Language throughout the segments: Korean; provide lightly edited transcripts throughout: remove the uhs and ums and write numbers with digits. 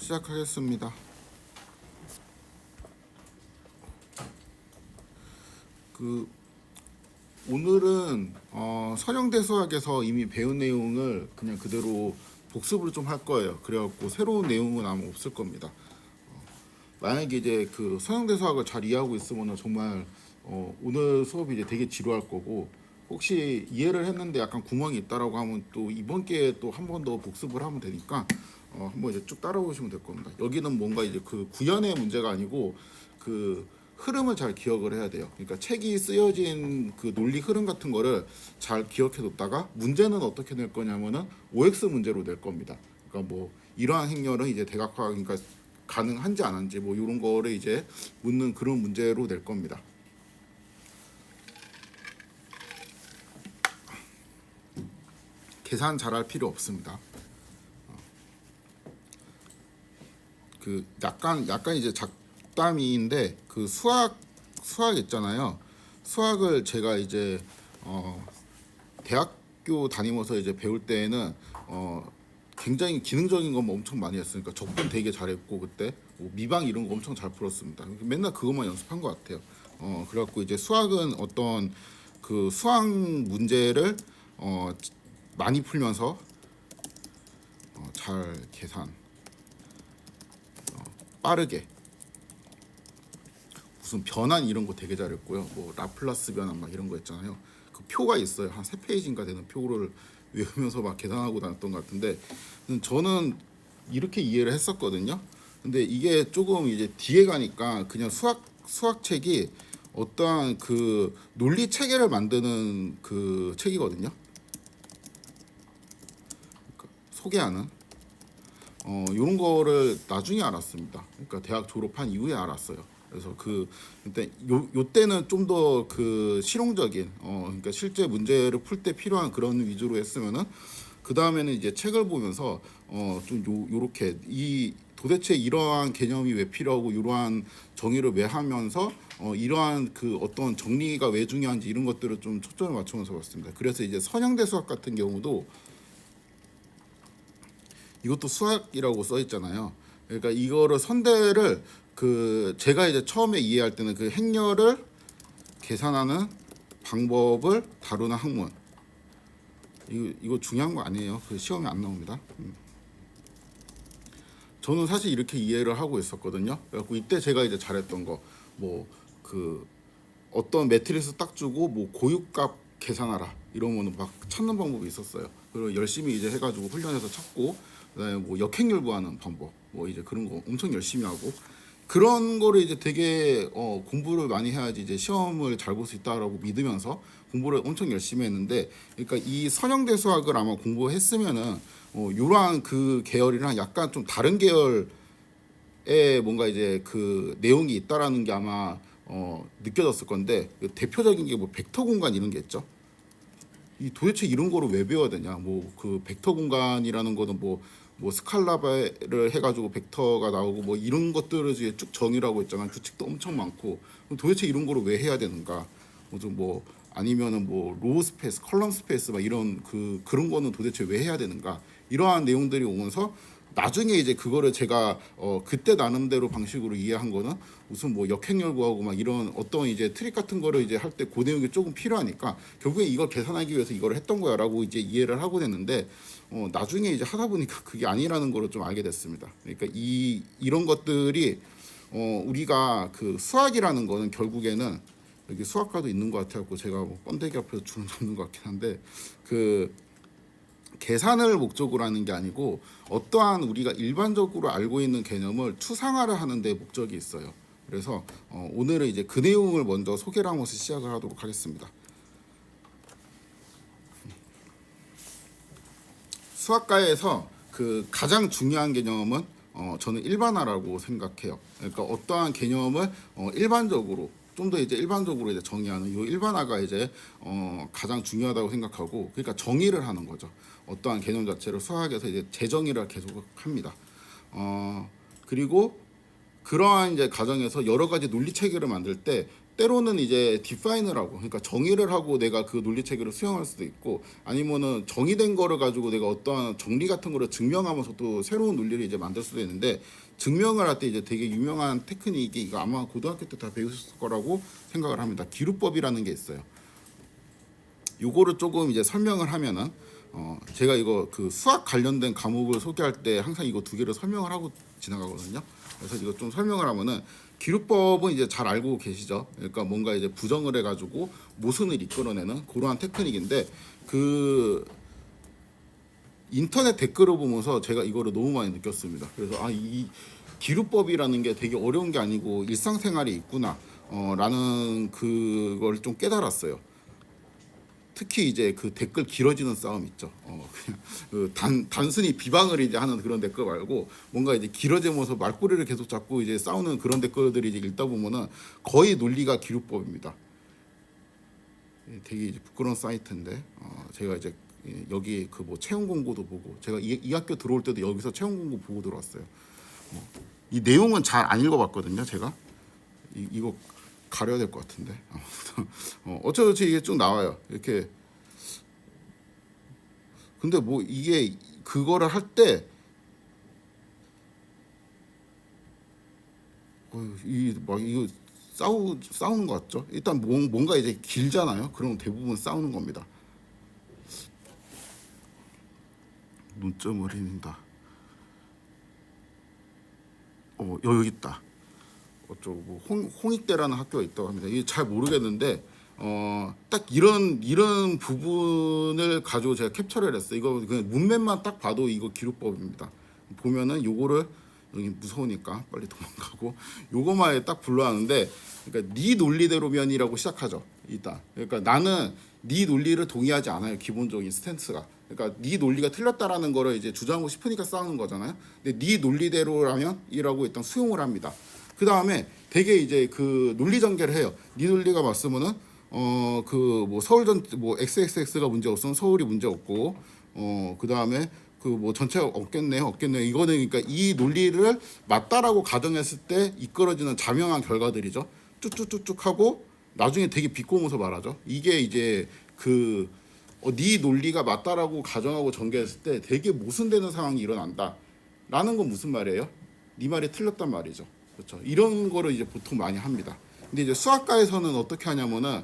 시작하겠습니다. 그 오늘은 서령대 수학에서 이미 배운 내용을 그냥 그대로 복습을 좀 할 거예요. 그래갖고 새로운 내용은 아마 없을 겁니다. 만약에 이제 그 서령대 수학을 잘 이해하고 있으면 정말 오늘 수업이 이제 되게 지루할 거고, 혹시 이해를 했는데 약간 구멍이 있다라고 하면 또 이번 기회에 또 한 번 더 복습을 하면 되니까 한번 이제 쭉 따라오시면 될 겁니다. 여기는 뭔가 이제 그 구현의 문제가 아니고 그 흐름을 잘 기억을 해야 돼요. 그러니까 책이 쓰여진 그 논리 흐름 같은 거를 잘 기억해 뒀다가 문제는 어떻게 낼 거냐면은 OX 문제로 낼 겁니다. 그러니까 뭐 이러한 행렬은 이제 대각화, 그러니까 가능한지 안 한지 뭐 이런 거를 이제 묻는 그런 문제로 낼 겁니다. 계산 잘할 필요 없습니다. 그 약간 이제 잡담인데, 그 수학 있잖아요. 수학을 제가 이제 대학교 다니면서 이제 배울 때에는 굉장히 기능적인 건 엄청 많이 했으니까 적분 되게 잘했고, 그때 뭐 미방 이런 거 엄청 잘 풀었습니다. 맨날 그것만 연습한 것 같아요. 그래갖고 이제 수학은 어떤 그 수학 문제를 많이 풀면서 잘 계산 빠르게, 무슨 변환 이런 거 되게 잘했고요. 뭐 라플라스 변환 막 이런 거 있잖아요. 그 표가 있어요. 한 3페이지인가 되는 표를 외우면서 막 계산하고 다녔던 것 같은데, 저는 이렇게 이해를 했었거든요. 근데 이게 조금 이제 뒤에 가니까 그냥 수학책이 어떠한 그 논리 체계를 만드는 그 책이거든요. 그러니까 소개하는 이런 거를 나중에 알았습니다. 그러니까 대학 졸업한 이후에 알았어요. 그래서 그때 요때는 좀 더 그 실용적인 그러니까 실제 문제를 풀 때 필요한 그런 위주로 했으면은, 그 다음에는 이제 책을 보면서 좀 요렇게 이 도대체 이러한 개념이 왜 필요하고 이러한 정의를 왜 하면서 이러한 그 어떤 정리가 왜 중요한지 이런 것들을 좀 초점을 맞추면서 봤습니다. 그래서 이제 선형대 수학 같은 경우도 이것도 수학이라고 써 있잖아요. 그러니까 이거를 선대를 그 제가 이제 처음에 이해할 때는 그 행렬을 계산하는 방법을 다루는 학문, 이거 중요한 거 아니에요. 그 시험에 안 나옵니다. 저는 사실 이렇게 이해를 하고 있었거든요. 그래갖고 이때 제가 이제 잘했던 거, 뭐 그 어떤 매트리스 딱 주고 뭐 고유값 계산하라 이러면 막 찾는 방법이 있었어요. 그리고 열심히 이제 해가지고 훈련해서 찾고, 그다음에 뭐 역행렬 구하는 방법, 뭐 이제 그런 거 엄청 열심히 하고, 그런 거를 이제 되게 공부를 많이 해야지 이제 시험을 잘 볼 수 있다라고 믿으면서 공부를 엄청 열심히 했는데, 그러니까 이 선형대 수학을 아마 공부했으면은 이러한 그 계열이랑 약간 좀 다른 계열의 뭔가 이제 그 내용이 있다라는 게 아마 느껴졌을 건데, 그 대표적인 게 뭐 벡터 공간 이런 게 있죠. 이 도대체 이런 거를 왜 배워야 되냐? 뭐 그 벡터 공간이라는 거는 뭐 스칼라를 해가지고 벡터가 나오고 뭐 이런 것들을 이제 쭉 정의를 하고 있잖아. 규칙도 엄청 많고. 그럼 도대체 이런 거를 왜 해야 되는가? 뭐 아니면은 뭐 로우 스페이스, 컬럼 스페이스 막 이런 그런 거는 도대체 왜 해야 되는가? 이러한 내용들이 오면서 나중에 이제 그거를 제가 그때 나름대로 방식으로 이해한 거는, 무슨 뭐 역행렬 구하고 막 이런 어떤 이제 트릭 같은 거를 이제 할 때 그 내용이 조금 필요하니까 결국에 이걸 계산하기 위해서 이거를 했던 거야라고 이제 이해를 하고 됐는데, 나중에 이제 하다 보니까 그게 아니라는 거를 좀 알게 됐습니다. 그러니까 이런 것들이 우리가 그 수학이라는 거는 결국에는, 여기 수학과도 있는 것 같아갖고 제가 뭐 번데기 앞에서 주름 잡는 것 같긴 한데, 그 계산을 목적으로 하는 게 아니고 어떠한 우리가 일반적으로 알고 있는 개념을 추상화를 하는 데 목적이 있어요. 그래서 오늘은 이제 그 내용을 먼저 소개를 하면서 시작을 하도록 하겠습니다. 수학과에서 그 가장 중요한 개념은 저는 일반화라고 생각해요. 그러니까 어떠한 개념을 일반적으로 좀 더 이제 일반적으로 이제 정의하는 이 일반화가 이제 가장 중요하다고 생각하고, 그러니까 정의를 하는 거죠. 어떠한 개념 자체를 수학에서 이제 재정의를 계속 합니다. 그리고 그러한 이제 과정에서 여러 가지 논리 체계를 만들 때 때로는 이제 디파인을 하고, 그러니까 정의를 하고 내가 그 논리 체계를 수용할 수도 있고, 아니면은 정의된 거를 가지고 내가 어떠한 정리 같은 거를 증명하면서 또 새로운 논리를 이제 만들 수도 있는데, 증명을 할 때 이제 되게 유명한 테크닉이, 이거 아마 고등학교 때 다 배우셨을 거라고 생각을 합니다. 기루법이라는 게 있어요. 요거를 조금 이제 설명을 하면은, 제가 이거 그 수학 관련된 과목을 소개할 때 항상 이거 두 개를 설명을 하고 지나가거든요. 그래서 이거 좀 설명을 하면은, 기루법은 이제 잘 알고 계시죠. 그러니까 뭔가 이제 부정을 해가지고 모순을 이끌어내는 그러한 테크닉인데, 그 인터넷 댓글을 보면서 제가 이거를 너무 많이 느꼈습니다. 그래서 이 기루법이라는 게 되게 어려운 게 아니고 일상생활에 있구나 라는 그걸 좀 깨달았어요. 특히 이제 그 댓글 길어지는 싸움 있죠. 그냥 그 단순히 비방을 이제 하는 그런 댓글 말고, 뭔가 이제 길어지면서 말꼬리를 계속 잡고 이제 싸우는 그런 댓글들이 이제 읽다 보면은 거의 논리가 기루법입니다. 되게 이제 부끄러운 사이트인데, 제가 이제 여기 그 뭐 채용 공고도 보고, 제가 이 학교 들어올 때도 여기서 채용 공고 보고 들어왔어요. 이 내용은 잘 안 읽어봤거든요. 제가 이거 가려야 될 것 같은데. 어쩌지 이게 쭉 나와요. 이렇게. 근데 뭐 이게 그거를 할 때 이거 싸우는 것 같죠? 일단 뭔가 이제 길잖아요. 그럼 대부분 싸우는 겁니다. 눈점을 흐린다. 여기 있다. 어쩌고 뭐 홍익대라는 학교가 있다고 합니다. 이게 잘 모르겠는데 딱 이런 부분을 가지고 제가 캡처를 했어요. 이거 그냥 문맥만 딱 봐도 이거 기록법입니다. 보면은 요거를, 여기 무서우니까 빨리 도망가고, 요거만 딱 불러하는데, 그러니까 네 논리대로면이라고 시작하죠. 일단 그러니까 나는 네 논리를 동의하지 않아요. 기본적인 스탠스가. 그러니까 네 논리가 틀렸다라는 거를 이제 주장하고 싶으니까 싸우는 거잖아요. 근데 네 논리대로라면이라고 일단 수용을 합니다. 그 다음에 되게 이제 그 논리 전개를 해요. 네 논리가 맞으면은 그 뭐 서울전 뭐 XXX가 문제 없으면 서울이 문제 없고, 그 다음에 그 뭐 전체가 없겠네요. 이거는 그러니까 이 논리를 맞다라고 가정했을 때 이끌어지는 자명한 결과들이죠. 쭉쭉쭉쭉 하고 나중에 되게 비꼬면서 말하죠. 이게 이제 그 네 논리가 맞다라고 가정하고 전개했을 때 되게 모순되는 상황이 일어난다. 라는 건 무슨 말이에요? 네 말이 틀렸단 말이죠. 그렇죠. 이런 거를 이제 보통 많이 합니다. 근데 이제 수학과에서는 어떻게 하냐면은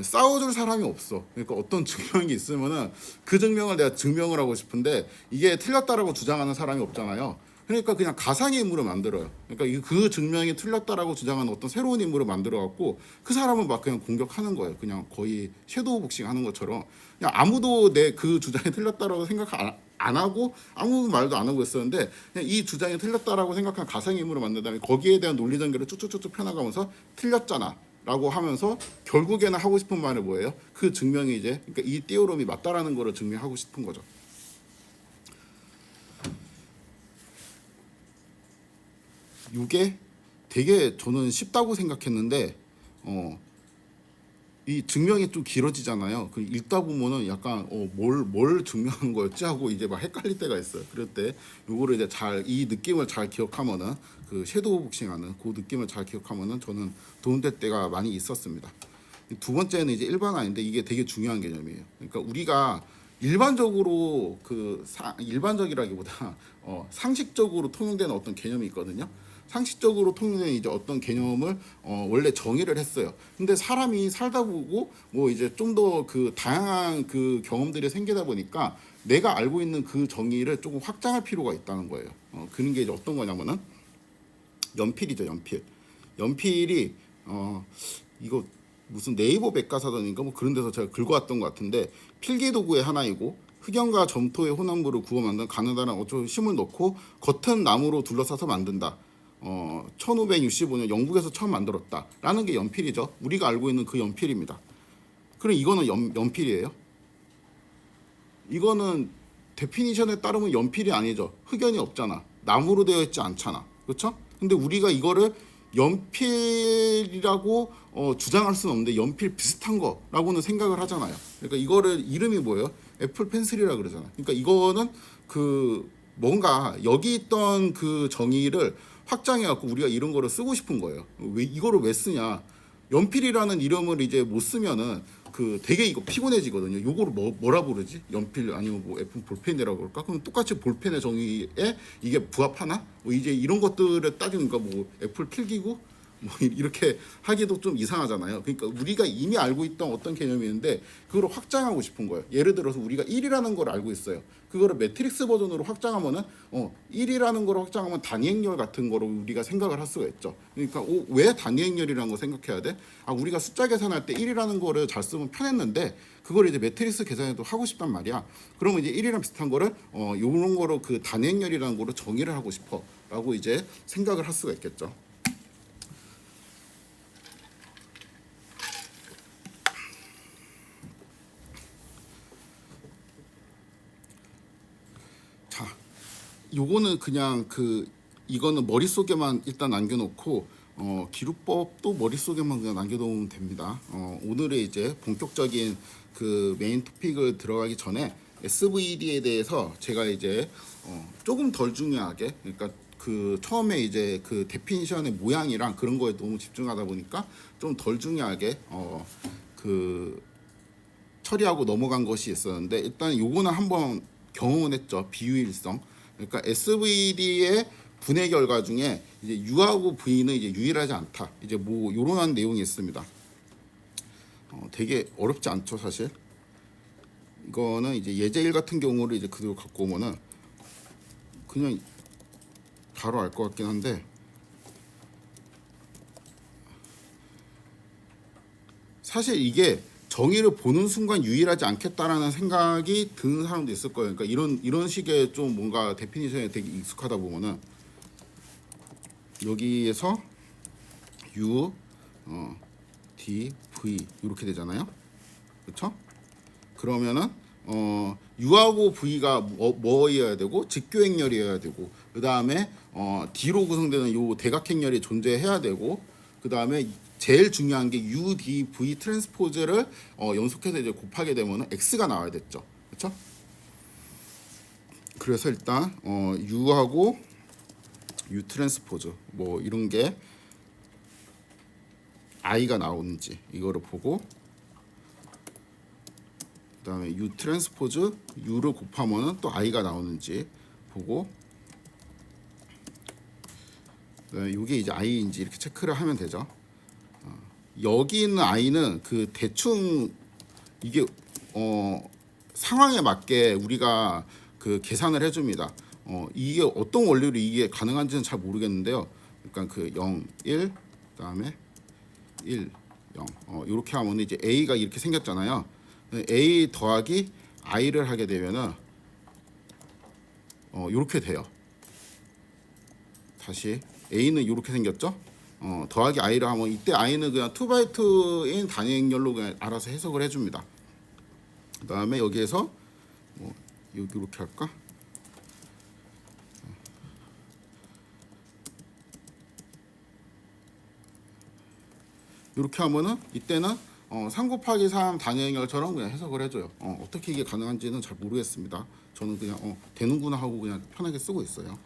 싸워줄 사람이 없어. 그러니까 어떤 증명이 있으면은 그 증명을 내가 증명을 하고 싶은데 이게 틀렸다라고 주장하는 사람이 없잖아요. 그러니까 그냥 가상의 인물을 만들어요. 그러니까 그 증명이 틀렸다라고 주장하는 어떤 새로운 인물을 만들어 갖고 그 사람을 막 그냥 공격하는 거예요. 그냥 거의 섀도우 복싱 하는 것처럼. 그냥 아무도 내 그 주장이 틀렸다라고 생각 안 하고 아무 말도 안 하고 있었는데, 그냥 이 주장이 틀렸다라고 생각한 가상의 인물을 만든 다음에 거기에 대한 논리 전개를 쭉쭉쭉쭉 펴나가면서 틀렸잖아 라고 하면서 결국에는 하고 싶은 말이 뭐예요? 그 증명이 이제, 그러니까 이 띠오롬이 맞다라는 거를 증명하고 싶은 거죠. 이게 되게 저는 쉽다고 생각했는데 이 증명이 좀 길어지잖아요. 그 읽다 보면은 약간 뭘 증명한 거였지 하고 이제 막 헷갈릴 때가 있어요. 그럴 때 요거를 이제 이 느낌을 잘 기억하면은, 그 섀도우 복싱하는 그 느낌을 잘 기억하면은 저는 도움될 때가 많이 있었습니다. 두 번째는 이제 일반화인데, 이게 되게 중요한 개념이에요. 그러니까 우리가 일반적으로 일반적이라기보다 상식적으로 통용되는 어떤 개념이 있거든요. 상식적으로 통용되는 이제 어떤 개념을 원래 정의를 했어요. 근데 사람이 살다 보고 뭐 이제 좀 더 그 다양한 그 경험들이 생기다 보니까 내가 알고 있는 그 정의를 조금 확장할 필요가 있다는 거예요. 그런 게 이제 어떤 거냐면은 연필이죠, 연필. 연필이 이거 무슨 네이버 백과사전인가 뭐 그런 데서 제가 긁어왔던 것 같은데, 필기도구의 하나이고 흑연과 점토의 혼합물을 구워 만든 가느다란 힘을 넣고 겉은 나무로 둘러싸서 만든다. 1565년 영국에서 처음 만들었다라는 게 연필이죠. 우리가 알고 있는 그 연필입니다. 그럼 이거는 연필이에요? 이거는 데피니션에 따르면 연필이 아니죠. 흑연이 없잖아. 나무로 되어 있지 않잖아. 그렇죠? 근데 우리가 이거를 연필이라고 주장할 수는 없는데 연필 비슷한 거라고는 생각을 하잖아요. 그러니까 이거를 이름이 뭐예요? 애플 펜슬이라 그러잖아요. 그러니까 이거는 그 뭔가 여기 있던 그 정의를 확장해 갖고 우리가 이런 거를 쓰고 싶은 거예요. 왜 이거를 왜 쓰냐? 연필이라는 이름을 이제 못 쓰면은 그 되게 이거 피곤해지거든요. 요거를 뭐라 부르지? 연필 아니면 뭐 F 볼펜이라고 그럴까? 그럼 똑같이 볼펜의 정의에 이게 부합하나? 뭐 이제 이런 것들을 따지니까 뭐 애플 필기구 뭐 이렇게 하기도 좀 이상하잖아요. 그러니까 우리가 이미 알고 있던 어떤 개념이 있는데 그거를 확장하고 싶은 거예요. 예를 들어서 우리가 1이라는 걸 알고 있어요. 그거를 매트릭스 버전으로 확장하면은 1이라는 걸 확장하면 단위행렬 같은 거로 우리가 생각을 할 수가 있죠. 그러니까 왜 단위행렬이라는 거 생각해야 돼? 아, 우리가 숫자 계산할 때 1이라는 거를 잘 쓰면 편했는데 그걸 이제 매트릭스 계산에도 하고 싶단 말이야. 그러면 이제 1이랑 비슷한 거를 요런 거로 그 단위행렬이라는 거로 정의를 하고 싶어라고 이제 생각을 할 수가 있겠죠. 요거는 그냥 이거는 머릿속에만 일단 남겨놓고 기루법도 머릿속에만 그냥 남겨놓으면 됩니다. 오늘의 이제 본격적인 그 메인 토픽을 들어가기 전에 SVD에 대해서 제가 이제 조금 덜 중요하게, 그러니까 그 처음에 이제 그 데피니션의 모양이랑 그런 거에 너무 집중하다 보니까 좀 덜 중요하게 그 처리하고 넘어간 것이 있었는데, 일단 요거는 한번 경험은 했죠. 비유일성. 그러니까 SVD의 분해 결과 중에 이제 U하고 V는 이제 유일하지 않다. 이제 뭐 요런한 내용이 있습니다. 되게 어렵지 않죠, 사실. 이거는 이제 예제일 같은 경우를 이제 그대로 갖고 오면은 그냥 바로 알 것 같긴 한데, 사실 이게 정의를 보는 순간 유일하지 않겠다라는 생각이 드는 사람도 있을 거예요. 그러니까 이런 식의 좀 뭔가 데피니션에 되게 익숙하다 보면은 여기에서 U, D, V 이렇게 되잖아요. 그렇죠? 그러면은 U하고 V가 뭐여야 되고 직교행렬이어야 되고, 그 다음에 D로 구성되는 요 대각행렬이 존재해야 되고, 그 다음에 제일 중요한 게 U, D, V 트랜스포즈를 연속해서 이제 곱하게 되면 X가 나와야 됐죠. 그렇죠? 그래서 일단 U하고 U 트랜스포즈 뭐 이런 게 I가 나오는지 이거를 보고, 그 다음에 U 트랜스포즈 U를 곱하면 또 I가 나오는지 보고, 이게 이제 I인지 이렇게 체크를 하면 되죠. 여기 있는 I는 그 대충 이게 상황에 맞게 우리가 그 계산을 해줍니다. 이게 어떤 원리로 이게 가능한지는 잘 모르겠는데요. 그러니까 그 0, 1, 그다음에 1, 0 이렇게 하면 이제 A가 이렇게 생겼잖아요. A 더하기 I를 하게 되면은 이렇게 돼요. 다시 A는 이렇게 생겼죠. 더하기 I를 하면 이때 I는 그냥 2x2인 단위행렬로 그냥 알아서 해석을 해줍니다. 그 다음에 여기에서 이렇게 할까? 이렇게 하면은 이때는 3 곱하기 3 단위행렬처럼 그냥 해석을 해줘요. 어떻게 이게 가능한지는 잘 모르겠습니다. 저는 그냥 되는구나 하고 그냥 편하게 쓰고 있어요.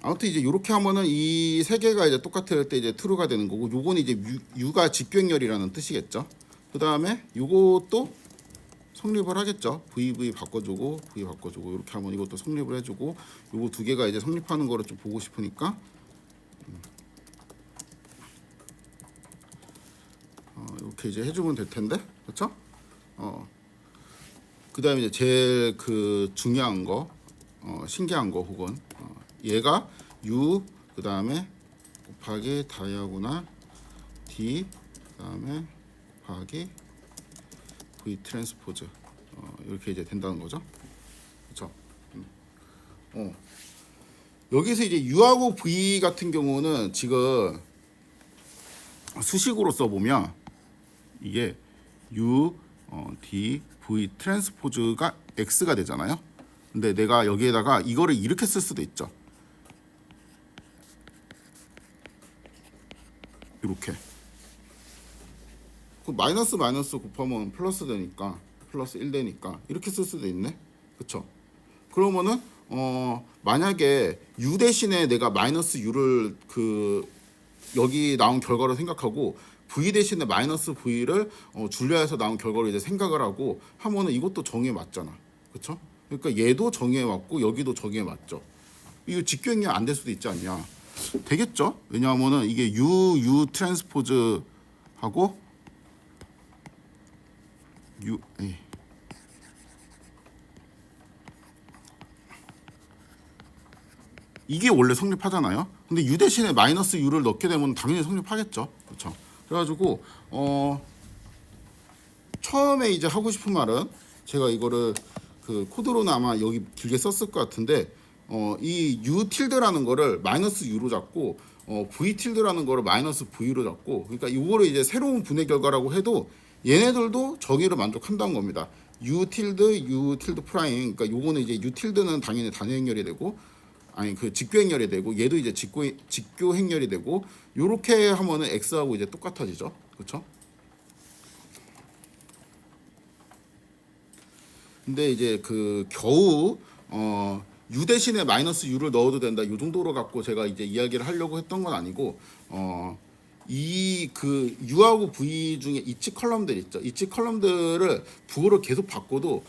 아무튼 이제 이렇게 하면은 이 세 개가 이제 똑같을 때 이제 true가 되는 거고, 요거는 이제 U가 직교행렬이라는 뜻이겠죠. 그 다음에 요것도 성립을 하겠죠. VV 바꿔주고 V 바꿔주고 이렇게 하면 이것도 성립을 해주고, 요거 두 개가 이제 성립하는 거를 좀 보고 싶으니까 이렇게 이제 해주면 될 텐데, 그렇죠? 그 다음에 이제 제일 그 중요한 거, 신기한 거 혹은 얘가 U 그 다음에 곱하기 다이아고날 D 그 다음에 곱하기 V 트랜스포즈 이렇게 이제 된다는 거죠. 그렇죠? 여기서 이제 U하고 V 같은 경우는 지금 수식으로 써보면 이게 U, D, V 트랜스포즈가 X가 되잖아요. 근데 내가 여기에다가 이거를 이렇게 쓸 수도 있죠. 이렇게 마이너스 마이너스 곱하면 플러스 되니까 플러스 1 되니까 이렇게 쓸 수도 있네. 그쵸? 그러면은 만약에 U 대신에 내가 마이너스 U를 그 여기 나온 결과를 생각하고 v 대신에 마이너스 v를 줄여서 나온 결과를 이제 생각을 하고 하면은 이것도 정의에 맞잖아. 그렇죠? 그러니까 얘도 정의에 맞고 여기도 정의에 맞죠. 이거 직교행이 안 될 수도 있지 않냐? 되겠죠? 왜냐하면은 이게 u 트랜스포즈 하고 이게 원래 성립하잖아요. 근데 u 대신에 마이너스 u를 넣게 되면 당연히 성립하겠죠. 그렇죠? 그래가지고 처음에 이제 하고 싶은 말은 제가 이거를 그 코드로는 아마 여기 길게 썼을 것 같은데 이 u 틸드라는 거를 마이너스 u로 잡고 v 틸드라는 거를 마이너스 v로 잡고 그러니까 이거를 이제 새로운 분해 결과라고 해도 얘네들도 정의를 만족한다는 겁니다. u 틸드 프라임 그러니까 요거는 이제 u 틸드는 당연히 단위 행렬이 되고 아니 그 직교 행렬이 되고 얘도 이제 직교 행렬이 되고 요렇게 하면은 x하고 이제 똑같아지죠. 그렇죠? 근데 이제 그 겨우 u 대신에 마이너스 u를 넣어도 된다. 이 정도로 갖고 제가 이제 이야기를 하려고 했던 건 아니고 이 그 u하고 v 중에 이치 컬럼들 있죠. 이치 컬럼들을 부호를 계속 바꿔도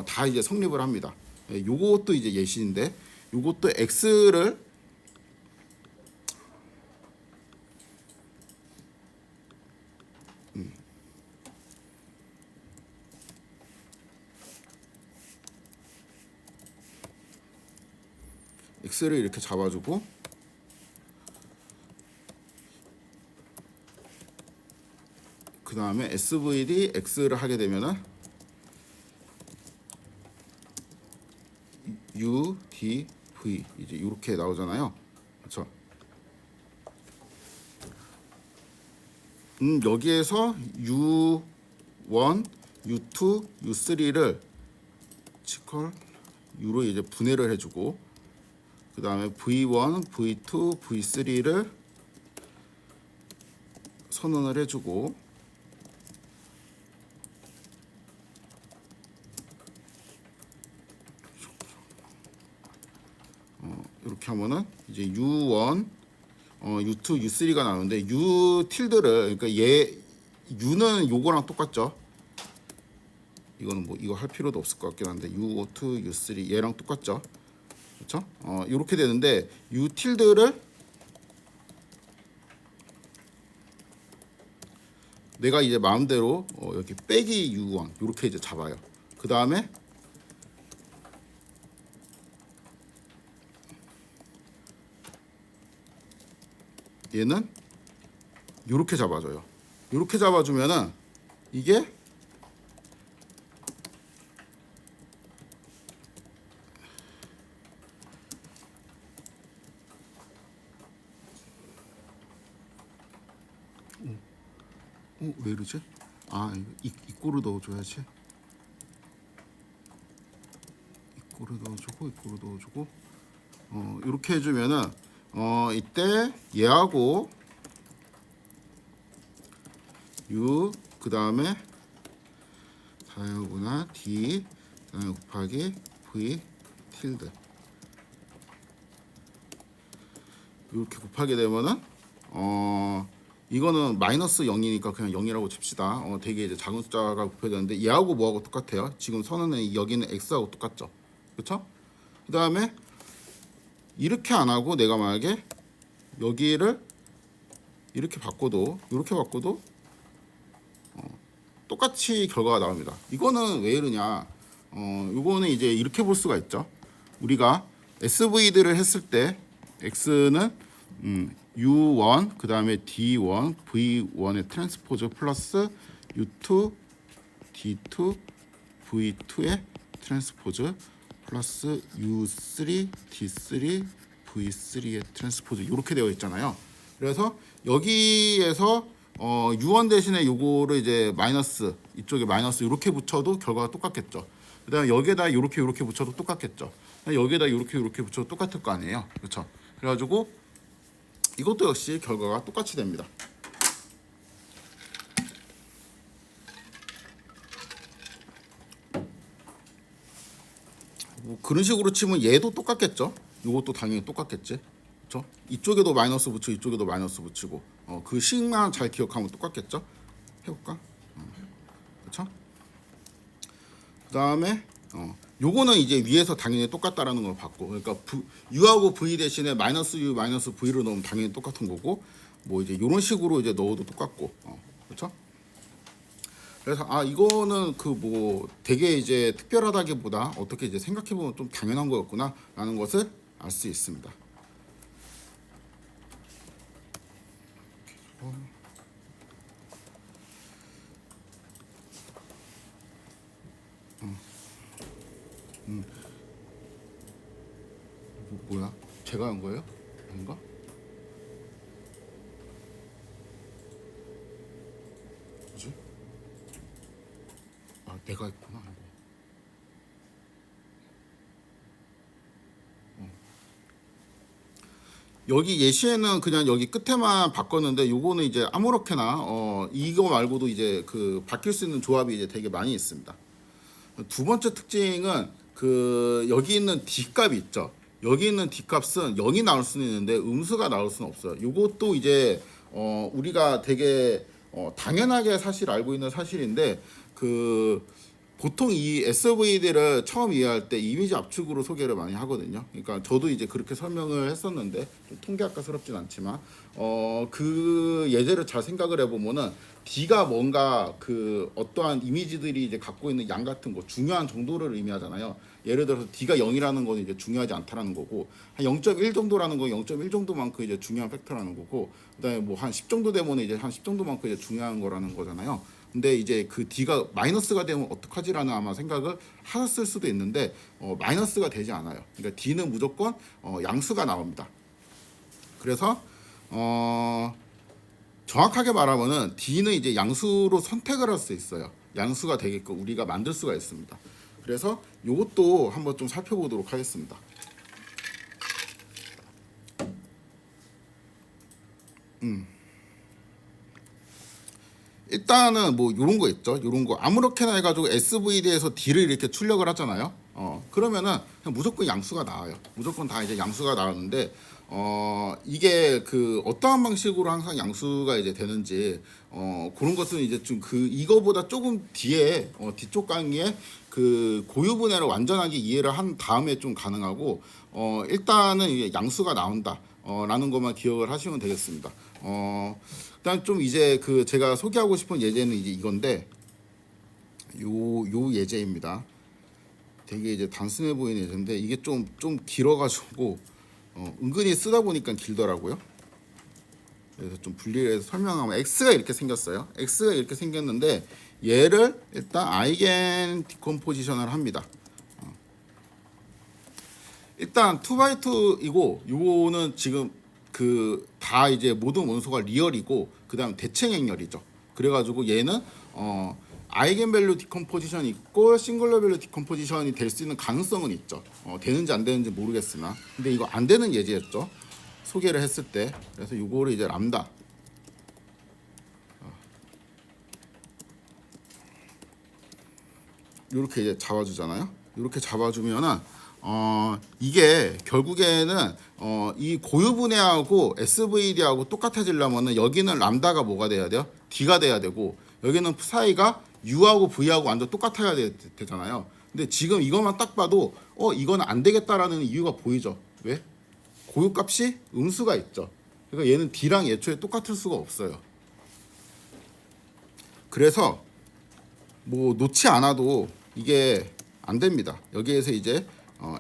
다 이제 성립을 합니다. 예, 요것도 이제 예시인데 요것도 x를 x를 이렇게 잡아주고 그 다음에 svd x를 하게 되면은 u d v 이제 이렇게 나오잖아요. 그렇죠? 여기에서 u1, u2, u3를 치컬 u로 이제 분해를 해주고 그 다음에 v1, v2, v3를 선언을 해주고 이렇게 하면은 이제 u1, u2, u3가 나오는데 u 틸드를 그러니까 얘 u는 요거랑 똑같죠. 이거는 뭐 이거 할 필요도 없을 것 같긴 한데 u2, u3 얘랑 똑같죠. 그렇죠? 이렇게 되는데 u 틸드를 내가 이제 마음대로 여기 빼기 u1 이렇게 이제 잡아요. 그 다음에 얘는 이렇게 잡아줘요. 이렇게 잡아주면은 이게 왜 이러지? 아, 이 꼬를 넣어줘야지. 이 꼬를 넣어주고, 이 꼬를 넣어주고, 이렇게 해주면은 이때 얘하고 u 그 다음에 4구나 d 그다음에 곱하기 v 틸드 이렇게 곱하게 되면은 이거는 마이너스 0이니까 그냥 0이라고 칩시다. 되게 이제 작은 숫자가 곱해졌는데 얘하고 뭐하고 똑같아요. 지금 선언은 여기는 x하고 똑같죠. 그렇죠? 그 다음에 이렇게 안 하고 내가 만약에 여기를 이렇게 바꿔도 똑같이 결과가 나옵니다. 이거는 왜 이러냐? 이거는 이제 이렇게 볼 수가 있죠. 우리가 SV들을 했을 때 x는 U1 그 다음에 D1 V1의 트랜스포즈 플러스 U2 D2 V2의 트랜스포즈 플러스 U3 D3 V3의 트랜스포즈 이렇게 되어 있잖아요. 그래서 여기에서 U1 대신에 요거를 이제 마이너스 이쪽에 마이너스 이렇게 붙여도 결과가 똑같겠죠. 그다음에 여기에다 이렇게 붙여도 똑같겠죠. 여기에다 이렇게 붙여도 똑같을 거 아니에요. 그렇죠? 그래가지고 이것도 역시 결과가 똑같이 됩니다. 뭐 그런 식으로 치면 얘도 똑같겠죠. 이것도 당연히 똑같겠지. 그렇죠? 이쪽에도 마이너스 붙이고 이쪽에도 마이너스 붙이고 그 식만 잘 기억하면 똑같겠죠? 해볼까? 그렇죠? 그다음에 요거는 이제 위에서 당연히 똑같다라는 걸 봤고, 그러니까 u하고 v 대신에 마이너스 u 마이너스 v를 넣으면 당연히 똑같은 거고, 뭐 이제 이런 식으로 이제 넣어도 똑같고, 그렇죠? 그래서 이거는 그 뭐 되게 이제 특별하다기보다 어떻게 이제 생각해 보면 좀 당연한 거였구나라는 것을 알 수 있습니다. 뭐야? 제가 한 거예요? 아닌가? 뭐지? 내가 했구나. 여기 예시에는 그냥 여기 끝에만 바꿨는데 요거는 이제 아무렇게나 이거 말고도 이제 그 바뀔 수 있는 조합이 이제 되게 많이 있습니다. 두 번째 특징은 그 여기 있는 D 값이 있죠. 여기 있는 D 값은 0이 나올 수는 있는데 음수가 나올 수는 없어요. 요것도 이제 우리가 되게 당연하게 사실 알고 있는 사실인데 그 보통 이 SVD를 처음 이해할 때 이미지 압축으로 소개를 많이 하거든요. 그러니까 저도 이제 그렇게 설명을 했었는데 좀 통계학과스럽진 않지만 그 예제를 잘 생각을 해보면은 D가 뭔가 그 어떠한 이미지들이 이제 갖고 있는 양 같은 거 중요한 정도를 의미하잖아요. 예를 들어서 D가 0이라는 건 이제 중요하지 않다라는 거고, 한 0.1 정도라는 건 0.1 정도만큼 이제 중요한 팩터라는 거고, 그다음에 뭐 한 10 정도 되면 이제 한 10 정도만큼 이제 중요한 거라는 거잖아요. 근데 이제 그 D가 마이너스가 되면 어떡하지라는 아마 생각을 하셨을 수도 있는데 마이너스가 되지 않아요. 그러니까 D는 무조건 양수가 나옵니다. 그래서 정확하게 말하면은 D는 이제 양수로 선택을 할 수 있어요. 양수가 되게끔 우리가 만들 수가 있습니다. 그래서 이것도 한번 좀 살펴보도록 하겠습니다. 일단은 뭐 요런 거 있죠. 요런 거 아무렇게나 해가지고 SVD에서 D를 이렇게 출력을 하잖아요. 그러면은 그냥 무조건 양수가 나와요. 무조건 다 이제 양수가 나오는데 이게 그 어떠한 방식으로 항상 양수가 이제 되는지 그런 것은 이제 좀 그 이거보다 조금 뒤에 뒤쪽 강의에 그 고유분해를 완전하게 이해를 한 다음에 좀 가능하고 일단은 이게 양수가 나온다. 라는 것만 기억을 하시면 되겠습니다. 일단 좀 이제 그 제가 소개하고 싶은 예제는 이제 이건데 요 예제입니다. 되게 이제 단순해 보이는 예제인데 이게 좀 길어가지고 은근히 쓰다 보니까 길더라고요. 그래서 좀 분리해서 설명하면 X가 이렇게 생겼어요. X가 이렇게 생겼는데 얘를 일단 아이겐 디컴포지션을 합니다. 일단 2x2이고 요거는 지금 그 다 이제 모든 원소가 리얼이고 그다음 대칭 행렬이죠. 그래가지고 얘는 아이겐밸류 디컴포지션이 있고 싱글러 밸류 디컴포지션이 될 수 있는 가능성은 있죠. 되는지 안 되는지 모르겠으나 근데 이거 안 되는 예제였죠. 소개를 했을 때. 그래서 요거를 이제 람다 이렇게 이제 잡아주잖아요. 이렇게 잡아주면은 이게 결국에는 이 고유분해하고 SVD하고 똑같아지려면은 여기는 람다가 뭐가 돼야 돼요? D가 돼야 되고 여기는 사이가 U하고 V하고 완전 똑같아야 되잖아요. 근데 지금 이것만 딱 봐도 이거는 안 되겠다라는 이유가 보이죠. 왜? 고유값이 음수가 있죠. 그러니까 얘는 D랑 애초에 똑같을 수가 없어요. 그래서 뭐 놓지 않아도 이게 안 됩니다. 여기에서 이제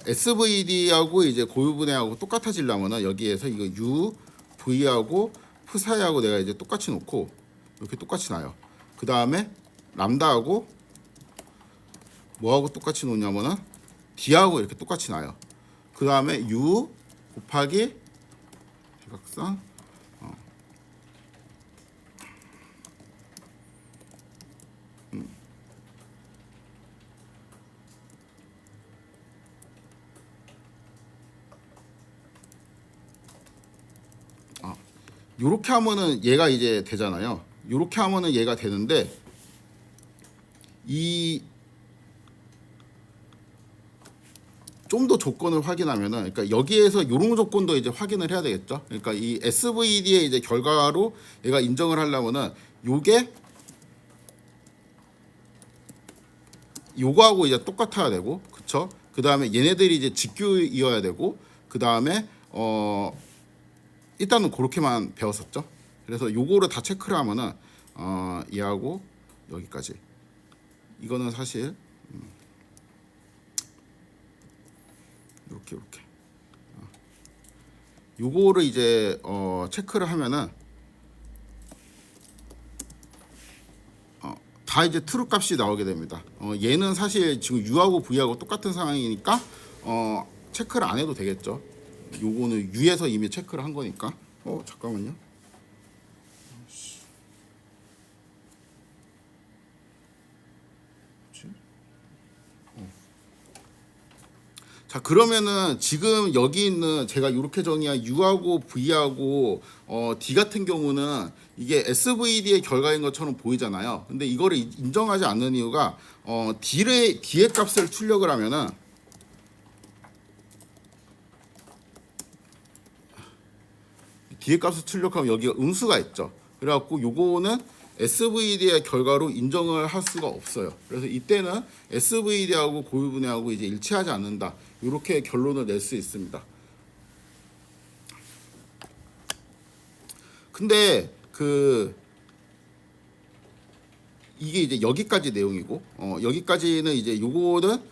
SVD하고 이제 고유분해하고 똑같아지려면은 여기에서 이거 U, V하고 P사이하고 내가 이제 똑같이 놓고 이렇게 똑같이 놔요. 그 다음에 람다하고 뭐하고 똑같이 놓냐면은 D하고 이렇게 똑같이 놔요. 그 다음에 U 곱하기 대각선 요렇게 하면은 얘가 이제 되잖아요. 요렇게 하면은 얘가 되는데 이 좀 더 조건을 확인하면은, 그러니까 여기에서 이런 조건도 이제 확인을 해야 되겠죠. 그러니까 이 SVD의 이제 결과로 얘가 인정을 하려면은 요게 요거하고 이제 똑같아야 되고, 그쵸? 그 다음에 얘네들이 이제 직규이어야 되고, 그 다음에 일단은 그렇게만 배웠었죠. 그래서 요거를 다 체크를 하면은 얘하고 여기까지. 이거는 사실 이렇게 요거를 이제 체크를 하면은 다 이제 트루 값이 나오게 됩니다. 얘는 사실 지금 U하고 V하고 똑같은 상황이니까 체크를 안 해도 되겠죠. 요거는 U에서 이미 체크를 한 거니까. 잠깐만요. 자, 그러면은 지금 여기 있는 제가 이렇게 정의한 U하고 V하고 D 같은 경우는 이게 SVD의 결과인 것처럼 보이잖아요. 근데 이거를 인정하지 않는 이유가 D의 값을 출력을 하면은 D의 값을 출력하면 여기가 음수가 있죠. 그래갖고 요거는 SVD의 결과로 인정을 할 수가 없어요. 그래서 이때는 SVD하고 고유분해하고 이제 일치하지 않는다. 이렇게 결론을 낼 수 있습니다. 근데 이게 이제 여기까지 내용이고 여기까지는 이제 요거는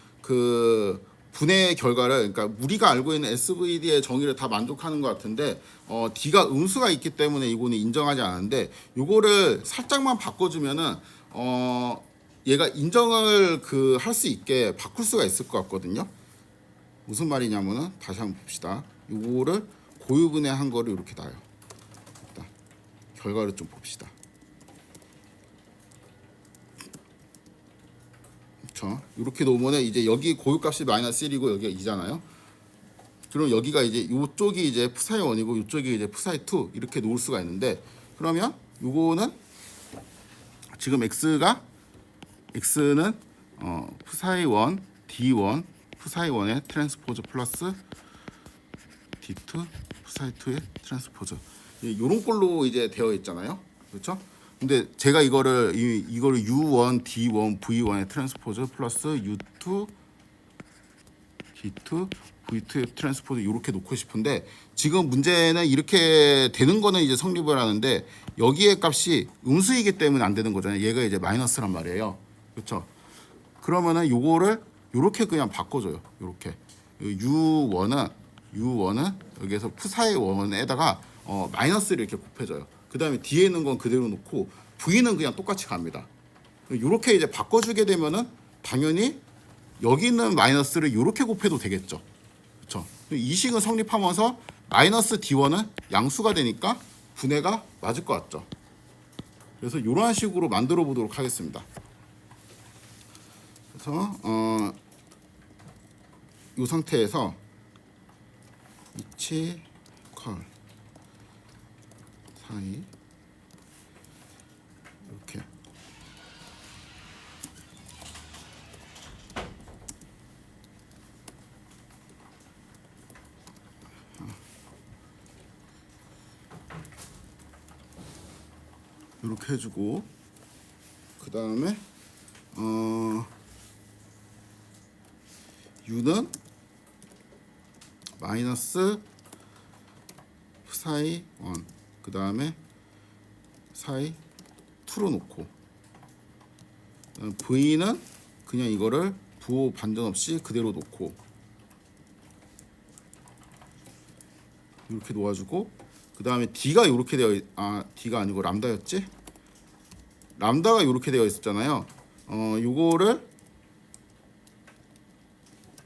분해 결과를, 그러니까 우리가 알고 있는 SVD의 정의를 다 만족하는 것 같은데 D가 음수가 있기 때문에 이거는 인정하지 않는데, 요거를 살짝만 바꿔주면은 얘가 인정을 할 수 있게 바꿀 수가 있을 것 같거든요. 무슨 말이냐면은 다시 한번 봅시다. 요거를 고유분해한 거를 이렇게 놔요. 일단 결과를 좀 봅시다. 그렇죠? 이렇게 놓으면 이제 여기 고유값이 마이너스 1이고 여기가 2잖아요. 그럼 여기가 이제 이쪽이 이제 푸사이 1이고 이쪽이 이제 푸사이 2 이렇게 놓을 수가 있는데, 그러면 요거는 지금 x는 푸사이 1 d1 푸사이 1의 트랜스포즈 플러스 d2 푸사이 2의 트랜스포즈, 이런 꼴로 이제 되어 있잖아요. 그렇죠? 근데 제가 이거를 U1, D1, V1의 트랜스포즈 플러스 U2, D2, V2의 트랜스포즈 이렇게 놓고 싶은데, 지금 문제는 이렇게 되는 거는 이제 성립을 하는데 여기에 값이 음수이기 때문에 안 되는 거잖아요. 얘가 이제 마이너스란 말이에요. 그렇죠? 그러면은 요거를 요렇게 그냥 바꿔줘요. 요렇게 U1은 여기에서 푸사의 원에다가 마이너스를 이렇게 곱해줘요. 그 다음에 뒤에 있는 건 그대로 놓고 V는 그냥 똑같이 갑니다. 이렇게 이제 바꿔주게 되면은 당연히 여기 있는 마이너스를 이렇게 곱해도 되겠죠. 그렇죠? 이 식은 성립하면서 마이너스 D1은 양수가 되니까 분해가 맞을 것 같죠. 그래서 이러한 식으로 만들어 보도록 하겠습니다. 그래서 이 상태에서 이치 컬 사이 이렇게 이렇게 해주고, 그 다음에 U는 마이너스 사이 1, 그 다음에 사이 2로 놓고, V는 그냥 이거를 부호 반전 없이 그대로 놓고 이렇게 놓아주고, 그 다음에 D가 이렇게 D가 아니고 람다였지? 람다가 이렇게 되어 있었잖아요. 요거를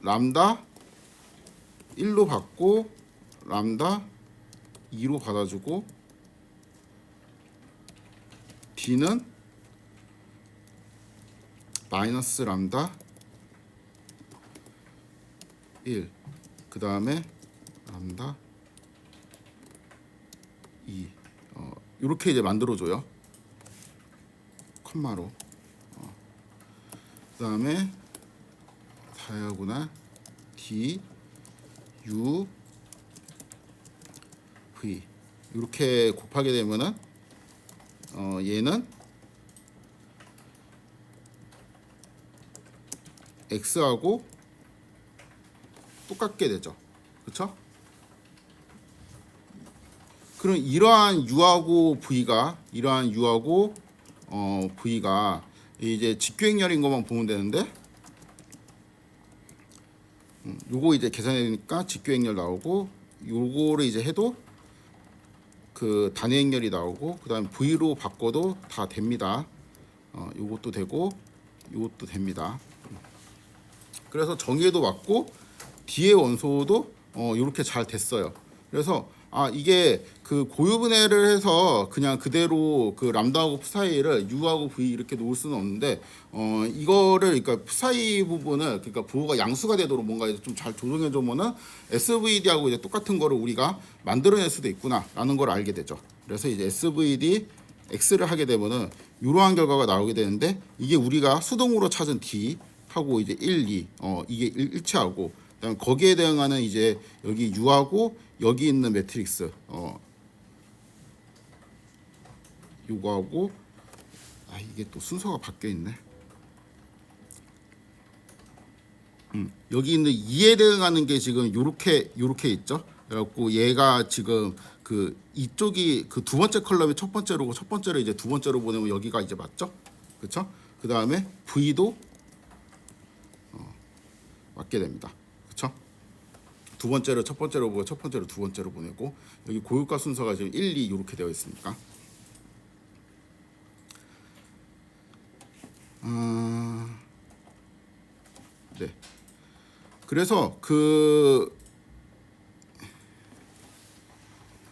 람다 1로 받고 람다 2로 받아주고, D는 마이너스 람다 1, 그 다음에 람다 2 이렇게 이제 만들어줘요. 컴마로. 그 다음에 다이아고날 D U V 이렇게 곱하게 되면은 얘는 X하고 똑같게 되죠. 그렇죠? 그럼 이러한 U하고 V가 V가 이제 직교행렬인 것만 보면 되는데 요거 이제 계산해야 되니까 직교행렬 나오고 요거를 이제 해도 그 단위행렬이 나오고 그다음에 V로 바꿔도 다 됩니다. 요것도 되고 요것도 됩니다. 그래서 정의에도 맞고 D의 원소도 이렇게 잘 됐어요. 그래서 이게 그 고유분해를 해서 그냥 그대로 그 람다하고 사이를 U하고 V 이렇게 놓을 수는 없는데 이거를 그러니까 사이 부분을 그러니까 부호가 양수가 되도록 뭔가 좀 잘 조정해 주면은 SVD하고 이제 똑같은 거를 우리가 만들어낼 수도 있구나라는 걸 알게 되죠. 그래서 이제 SVD X를 하게 되면은 이러한 결과가 나오게 되는데 이게 우리가 수동으로 찾은 D 하고 이제 1, 2 이게 일치하고 그다음 거기에 대응하는 이제 여기 U하고 여기 있는 매트릭스 요거하고 이게 또 순서가 바뀌어 있네. 여기 있는 2에 대응하는 게 지금 요렇게 있죠. 그래갖고 얘가 지금 그 이쪽이 그 두 번째 컬럼이 첫 번째로고 첫 번째로 이제 두 번째로 보내면 여기가 이제 맞죠. 그렇죠? 그 다음에 V도 맞게 됩니다. 그렇죠? 두 번째로 첫 번째로 보고 첫 번째로 두 번째로 보내고 여기 고유가 순서가 지금 1, 2 이렇게 되어 있으니까 네. 그래서 그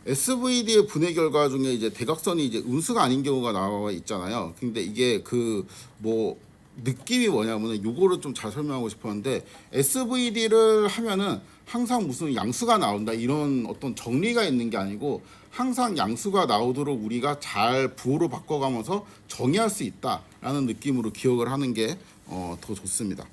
SVD의 분해 결과 중에 이제 대각선이 이제 음수가 아닌 경우가 나와 있잖아요. 근데 이게 그 뭐 느낌이 뭐냐면은 요거를 좀 잘 설명하고 싶었는데 SVD를 하면은 항상 무슨 양수가 나온다 이런 어떤 정리가 있는 게 아니고 항상 양수가 나오도록 우리가 잘 부호로 바꿔가면서 정의할 수 있다라는 느낌으로 기억을 하는 게 더 좋습니다.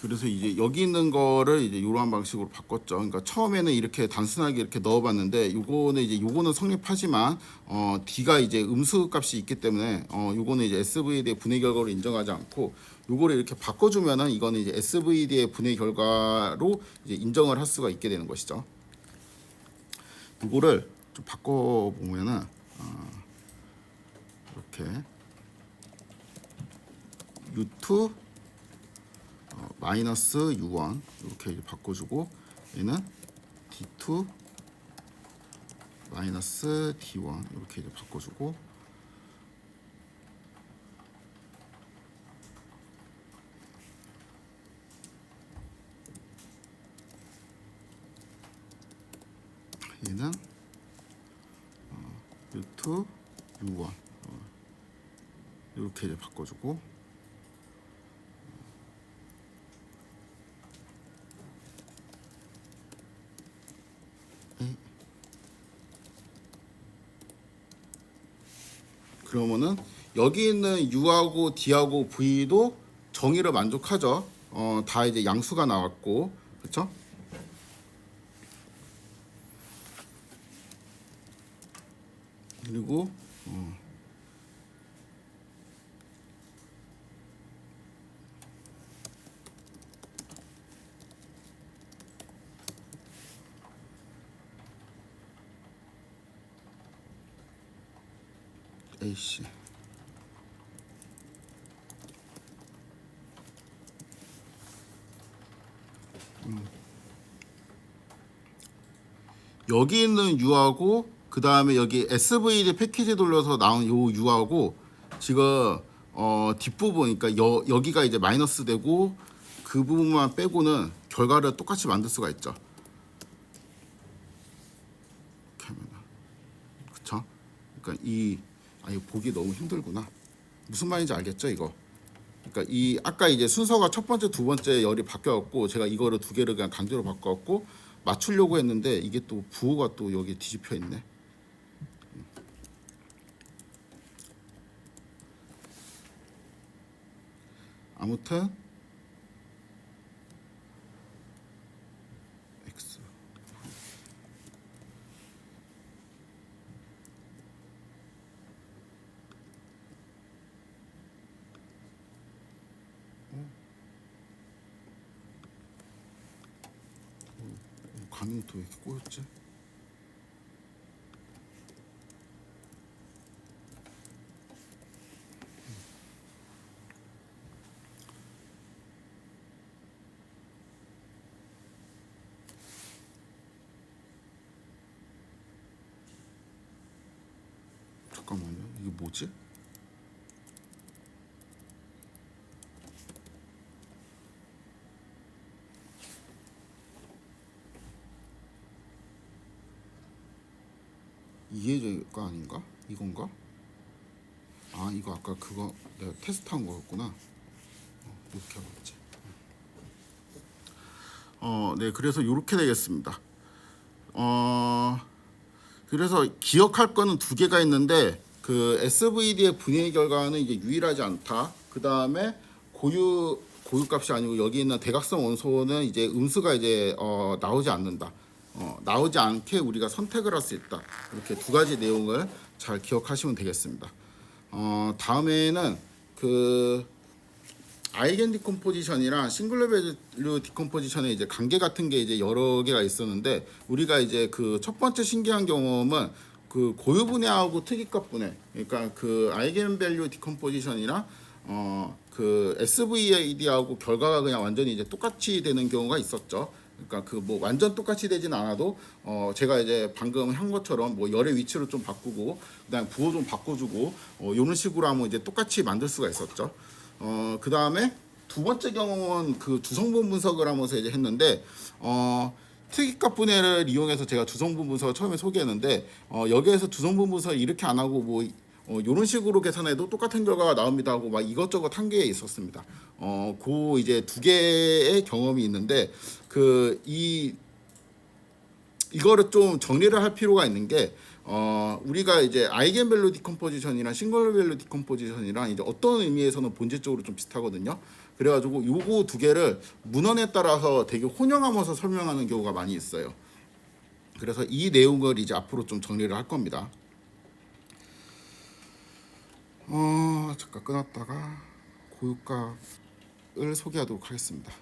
그래서 이제 여기 있는 거를 이제 이러한 방식으로 바꿨죠. 그러니까 처음에는 이렇게 단순하게 이렇게 넣어봤는데 요거는 성립하지만 D가 이제 음수 값이 있기 때문에 요거는 이제 SVD의 분해 결과를 인정하지 않고 요거를 이렇게 바꿔주면은 이거는 이제 SVD의 분해 결과로 이제 인정을 할 수가 있게 되는 것이죠. 요거를 좀 바꿔보면은 이렇게 U2 마이너스 U1 이렇게 이제 바꿔주고 얘는 D2 마이너스 D1 이렇게 이제 바꿔주고 얘는 U2 U1 이렇게 이제 바꿔주고 그러면은 여기 있는 U하고 D하고 V도 정의를 만족하죠. 다 이제 양수가 나왔고, 그렇죠? 그리고 AC 여기 있는 U하고 그 다음에 여기 SVD 패키지 돌려서 나온 요 U하고 지금 뒷부분 그러니까 여기가 이제 마이너스 되고 그 부분만 빼고는 결과를 똑같이 만들 수가 있죠. 이렇게 하면 그쵸? 그러니까 이거 보기 너무 힘들구나. 무슨 말인지 알겠죠 이거? 그러니까 이 아까 이제 순서가 첫 번째, 두 번째 열이 바뀌어갖고 제가 이거를 두 개를 그냥 강제로 바꿔갖고 맞추려고 했는데 이게 또 부호가 또 여기 뒤집혀 있네. 아무튼 x 가능이 또 왜 이렇게 꼬였지? 잠깐만요. 이게 뭐지? 이해제가 아닌가? 이건가? 아 이거 아까 그거 내가 테스트한 거였구나. 이렇게 하겠지. 네 그래서 이렇게 되겠습니다. 그래서 기억할 거는 두 개가 있는데 그 SVD의 분해 결과는 이제 유일하지 않다. 그 다음에 고유값이 아니고 여기 있는 대각선 원소는 이제 음수가 이제 나오지 않는다. 나오지 않게 우리가 선택을 할 수 있다. 이렇게 두 가지 내용을 잘 기억하시면 되겠습니다. 다음에는 그 아이겐 디컴포지션이랑 싱글러 밸류 디컴포지션의 이제 관계 같은 게 이제 여러 개가 있었는데 우리가 이제 그 첫 번째 신기한 경험은 그 고유 분해하고 특이값 분해, 그러니까 그 아이겐 밸류 디컴포지션이랑 그 SVAD하고 결과가 그냥 완전히 이제 똑같이 되는 경우가 있었죠. 그러니까 그 뭐 완전 똑같이 되진 않아도 제가 이제 방금 한 것처럼 뭐 열의 위치를 좀 바꾸고 그다음 부호 좀 바꿔주고 이런 식으로 하면 이제 똑같이 만들 수가 있었죠. 그 다음에 두 번째 경험은 그 두성분 분석을 하면서 이제 했는데 특이값 분해를 이용해서 제가 두성분 분석을 처음에 소개했는데 여기에서 두성분 분석을 이렇게 안 하고 뭐 이런 식으로 계산해도 똑같은 결과가 나옵니다 하고 막 이것저것 한 게 있었습니다. 그 이제 두 개의 경험이 있는데 이거를 좀 정리를 할 필요가 있는 게 우리가 이제 아이겐 밸류 디컴포지션이랑 싱글 밸류 디컴포지션이랑 이제 어떤 의미에서는 본질적으로 좀 비슷하거든요. 그래가지고 요거 두 개를 문헌에 따라서 되게 혼용하면서 설명하는 경우가 많이 있어요. 그래서 이 내용을 이제 앞으로 좀 정리를 할 겁니다. 잠깐 끊었다가 고유값을 소개하도록 하겠습니다.